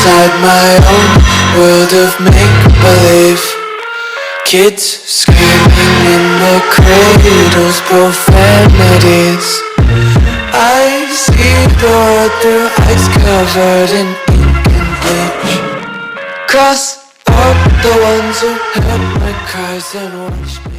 inside my own world of make-believe. Kids screaming in their cradles, profanities. I see the world through ice covered in ink and bleach. Cross out the ones who heard my cries and watched me.